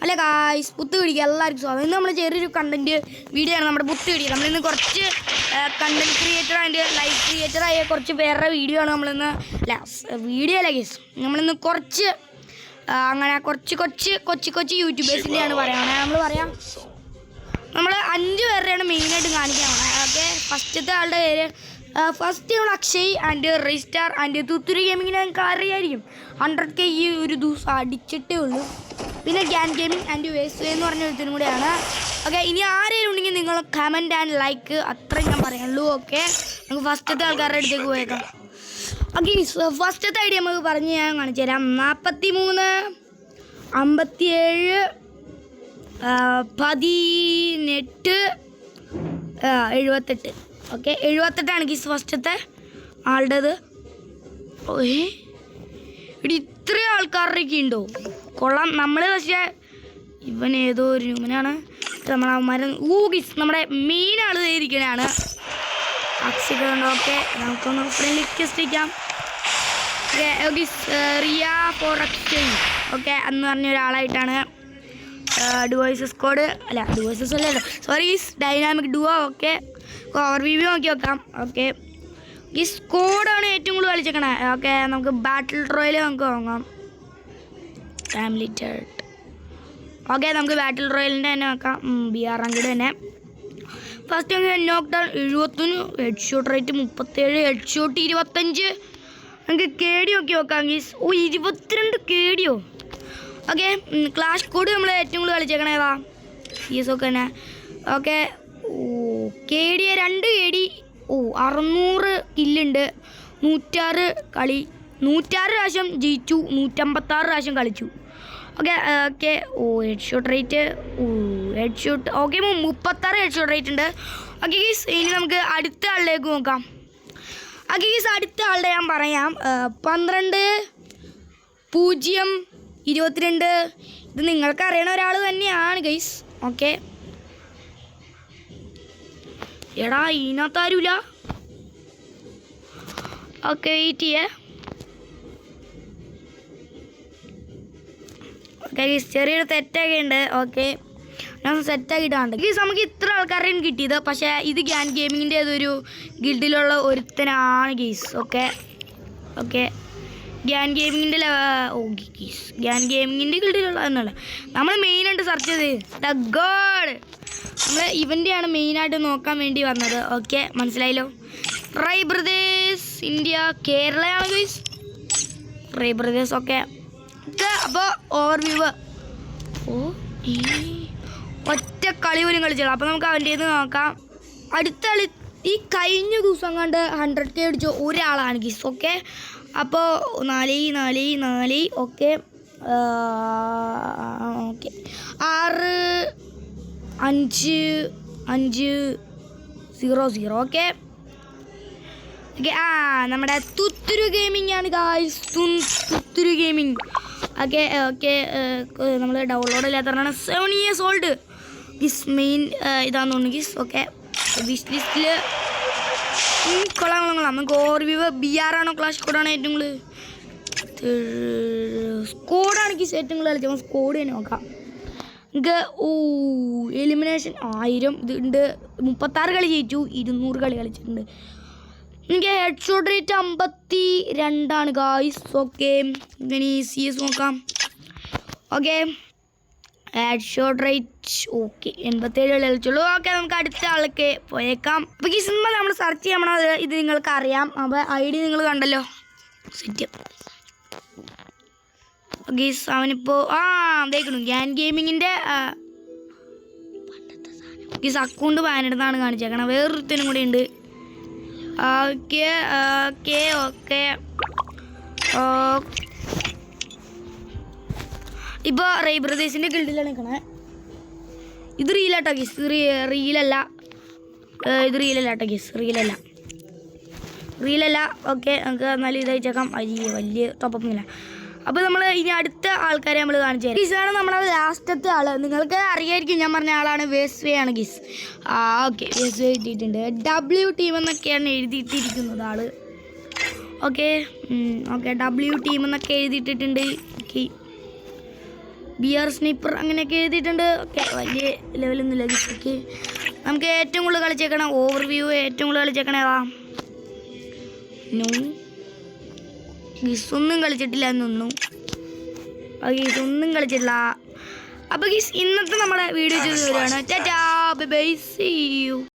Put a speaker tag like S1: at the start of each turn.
S1: അല്ല ഗായ്സ്, പുത്ത് പിടിക്കുക എല്ലാവർക്കും സ്വാഗതം. ഇന്ന് നമ്മൾ ചെറിയൊരു കണ്ടന്റ് വീഡിയോ ആണ് നമ്മുടെ പുത്ത് പിടിക്കുക. നമ്മളിന്ന് കുറച്ച് കണ്ടന്റ് ക്രിയേറ്റർ ആൻഡ് ലൈവ് ക്രിയേറ്ററായ കുറച്ച് പേരുടെ വീഡിയോ ആണ് നമ്മളിന്ന്. അല്ല വീഡിയോ അല്ല ഗൈസ്, നമ്മളിന്ന് കുറച്ച് അങ്ങനെ കൊച്ചു യൂട്യൂബേഴ്സിൻ്റെയാണ് പറയുകയാണ്. നമ്മൾ 5 പേരുടെയാണ് മെയിനായിട്ട് കാണിക്കാൻ പോകുന്നത്. ഓക്കെ, ഫസ്റ്റത്തെ ആളുടെ പേര് ഫസ്റ്റ് നമ്മൾ അക്ഷയ് ആൻഡ് റെയ്സ്റ്റാർ ആൻഡ് തുത്തുരി ഗെയിമിങ്ങിനെ ഞങ്ങൾക്ക് അറിയായിരിക്കും. 100K ഈ ഒരു ദിവസം അടിച്ചിട്ടേ ഉള്ളൂ. പിന്നെ ഗ്യാൻ ഗെയിമിംഗ് ആൻഡ് വേസ്റ്റ് എന്ന് പറഞ്ഞ ഒരുത്തിനും കൂടെയാണ്. ഓക്കെ, ഇനി ആരെങ്കിലും ഉണ്ടെങ്കിൽ നിങ്ങൾ കമൻറ്റ് ആൻഡ് ലൈക്ക് അത്രയും ഞാൻ പറയുള്ളൂ. ഓക്കെ, നമുക്ക് ഫസ്റ്റത്തെ ആൾക്കാരുടെ അടുത്തേക്ക് പോയേക്കാം. ഓക്കെ, ഫസ്റ്റത്തെ ഐഡിയ നമുക്ക് പറഞ്ഞ് ഞാൻ കാണിച്ചു തരാം. 43 57 18 78. ഓക്കെ, 78 ഗീസ് ഫസ്റ്റത്തെ ആളുടേത്. ഓഹേ, ഇവിടെ ഇത്രയും ആൾക്കാരുടെയൊക്കെ ഉണ്ടോ? കൊള്ളാം. നമ്മൾ പക്ഷേ ഇവൻ ഏതോ ഒരു ഹ്യൂമനാണ്. നമ്മളവന്മാർ ഗീസ് നമ്മുടെ മെയിൻ ആൾ ഇരിക്കണതാണ് അക്ഷിക്കുണ്ടോ. ഓക്കെ, നമുക്കൊന്ന് ഫ്രണ്ട് ലിസ്റ്റ് വയ്ക്കാം. Guys Riya for Akshay. Okay, എന്ന് പറഞ്ഞ ഒരാളായിട്ടാണ് ഡിവോയ്സസ് കോഡ് അല്ല ഡിവോയ്സസ് അല്ലല്ലോ, sorry guys dynamic duo. Okay, over നോക്കി വെക്കാം. ഓക്കെ, ഈ സ്കോഡാണ് ഏറ്റവും കൂടുതൽ കളിച്ചേക്കണേ. ഓക്കെ, നമുക്ക് ബാറ്റിൽ റോയൽ നമുക്ക് വാങ്ങാം. ഫാമിലി ടേർട്ട്. ഓക്കെ, നമുക്ക് ബാറ്റിൽ റോയലിൻ്റെ തന്നെ നോക്കാം. BR റാങ്കഡ് തന്നെ. ഫസ്റ്റ് നമുക്ക് നോക്ക് down 71, head shot rate 37, head shot 25. നമുക്ക് KD നോക്കി നോക്കാം ഗീസ്. 22 KD. ഓക്കെ, ക്ലാഷ് കോഡ് നമ്മൾ ഏറ്റവും കൂടുതൽ കളിച്ചേക്കണേതാ CS ഒക്കെ തന്നെ. Okay, KD 2 KD. 600 കില്ലുണ്ട്. 106 കളി, 106 പ്രാവശ്യം ജയിച്ചു, 156 പ്രാവശ്യം കളിച്ചു. Okay okay head shot rate head shot okay 36 head shot rate ഉണ്ട്. ഓക്കെ ഗീസ്, ഇനി നമുക്ക് അടുത്ത ആളിലേക്ക് നോക്കാം. ഓക്കെ ഗീസ്, അടുത്ത ആളുടെ ഞാൻ പറയാം. 12 0 22. ഇത് നിങ്ങൾക്ക് അറിയണ ഒരാൾ തന്നെയാണ് ഗൈസ്. ഓക്കെ, എടാ ഇതിനകത്ത് ആരുമില്ല. ഓക്കെ, വെയിറ്റ് ചെയ്യേ. ഓക്കെ ഗീസ്, ചെറിയൊരു തെറ്റൊക്കെ ഉണ്ട്. ഓക്കെ, ഞാൻ സെറ്റാക്കിയിട്ടുണ്ട് ഗീസ്. നമുക്ക് ഇത്ര ആൾക്കാരെയും കിട്ടിയത്, പക്ഷേ ഇത് ഗ്യാൻ ഗെയിമിങ്ങിൻ്റെ ഏതൊരു ഗിൽഡിലുള്ള ഒരുത്തനാണ് ഗീസ്. ഓക്കെ ഓക്കെ, ഗ്യാൻ ഗെയിമിങ്ങിൻ്റെ ഗീസ് ഗ്യാൻ ഗെയിമിങ്ങിൻ്റെ ഗിൽഡിലുള്ള എന്നല്ല നമ്മൾ മെയിനായിട്ട് സെർച്ച് ചെയ്ത് ദ ഗോഡ്. നമ്മൾ ഇവൻ്റെയാണ് മെയിനായിട്ട് നോക്കാൻ വേണ്ടി വന്നത്. ഓക്കെ, മനസ്സിലായല്ലോ. റൈ ബ്രദേഴ്സ് ഇന്ത്യ കേരളയാണ് ഗൈസ്. റൈ ബ്രദേഴ്സ്. ഓക്കെ അപ്പോൾ ഓവർ വ്യൂ. ഈ ഒറ്റ കളി പോലും കളിച്ചോളൂ. അപ്പോൾ നമുക്ക് അവൻ്റെ നിന്ന് നോക്കാം. അടുത്ത കളി ഈ കഴിഞ്ഞ ദിവസം കണ്ട് 100K അടിച്ച ഒരാളാണ് ഗീസ്. ഓക്കെ, അപ്പോൾ 4. Okay okay 6 5 5 0 0. ഓക്കെ ഓക്കെ, നമ്മുടെ തുത്തുരു ഗെയിമിംഗ് ആണ് ഗായ്സ്. തുത്തുരു ഗെയിമിംഗ്. ഓക്കെ ഓക്കെ, നമ്മൾ ഡൗൺലോഡ് ഇല്ലാത്തതാണ്. 7 years old ഗീസ്. മെയിൻ ഇതാന്ന് തോന്നുന്നു ഗീസ്. ഓക്കെ, വിഷ് ലിസ്റ്റിൽ കൊള്ളാം. നമുക്ക് ഓവർ വ്യൂ. BR ആണോ ക്ലാഷ് കോഡാണോ ഏറ്റവും കൂടുതൽ? സ്കോഡാണ് ഗീസ് ഏറ്റവും കൂടുതൽ കളിച്ചത്. സ്കോഡ് തന്നെ നോക്കാം. നമുക്ക് എലിമിനേഷൻ 1000 ഇതുണ്ട്. 36 കളി ജയിച്ചു, 200 കളി കളിച്ചിട്ടുണ്ട്. എനിക്ക് head shot rate 52 guys. Okay, ഇനി CS നോക്കാം. Okay, head shot rate okay 87 കളി കളിച്ചുള്ളൂ. ഓക്കെ, നമുക്ക് അടുത്ത ആൾക്ക് പോയേക്കാം. അപ്പോൾ ഈ സിനിമ നമ്മൾ സെർച്ച് ചെയ്യണത് ഇത് നിങ്ങൾക്ക് അറിയാം. അപ്പോൾ ID നിങ്ങൾ കണ്ടല്ലോ. സെറ്റ് ഗീസ്. അവനിപ്പോൾ ഇതേക്കണം ഗ്യാൻ ഗെയിമിങ്ങിൻ്റെ ഗീസ് അക്കൗണ്ട് ബാനിടുന്നതാണ് കാണിച്ചേക്കണം. വേറൊരുത്തനും കൂടി ഉണ്ട്. ഓക്കെ ഓക്കെ ഓക്കെ ഇപ്പോൾ റൈ ബ്രദേഴ്സിൻ്റെ ഗിൽഡിലാണ് നിൽക്കണേ. ഇത് റീലാട്ടോ ഗീസ്. റീലല്ല ഇത് റീലല്ലാട്ടോ ഗീസ്. റീലല്ല. ഓക്കെ, നമുക്ക് എന്നാലും ഇത് അയച്ചേക്കാം. വലിയ ടോപ്പൊന്നുമില്ല. അപ്പോൾ നമ്മൾ ഇനി അടുത്ത ആൾക്കാരെ നമ്മൾ കാണിച്ചു തരാം. ഗീസാണ് നമ്മുടെ ലാസ്റ്റത്തെ ആൾ. നിങ്ങൾക്ക് അറിയായിരിക്കും, ഞാൻ പറഞ്ഞ ആളാണ് വേസ്വേ ആണ് ഗീസ്. ഓക്കെ, വേസ്വേ എഴുതിയിട്ടുണ്ട്. W ടീം എന്നൊക്കെയാണ് എഴുതിയിട്ടിരിക്കുന്നത് ആൾ. ഓക്കെ ഓക്കെ W ടീം എന്നൊക്കെ എഴുതിയിട്ടിട്ടുണ്ട്. ഓക്കെ BR സ്നൈപ്പർ അങ്ങനെയൊക്കെ എഴുതിയിട്ടുണ്ട്. ഓക്കെ, വലിയ ലെവലൊന്നുമില്ല ഗീസ്. ഓക്കെ, നമുക്ക് ഏറ്റവും കൂടുതൽ കളിച്ചേക്കണം ഓവർവ്യൂ. ഏറ്റവും കൂടുതൽ കളിച്ചേക്കണേ ഗീസ് ഒന്നും കളിച്ചിട്ടില്ല എന്നൊന്നും. ഗീസ് ഒന്നും കളിച്ചിട്ടില്ല. അപ്പോൾ ഗീസ് ഇന്നത്തെ നമ്മുടെ വീഡിയോ ചെയ്ത് വരികയാണ്. ടാറ്റാ ബൈ ബൈ, സീ യു.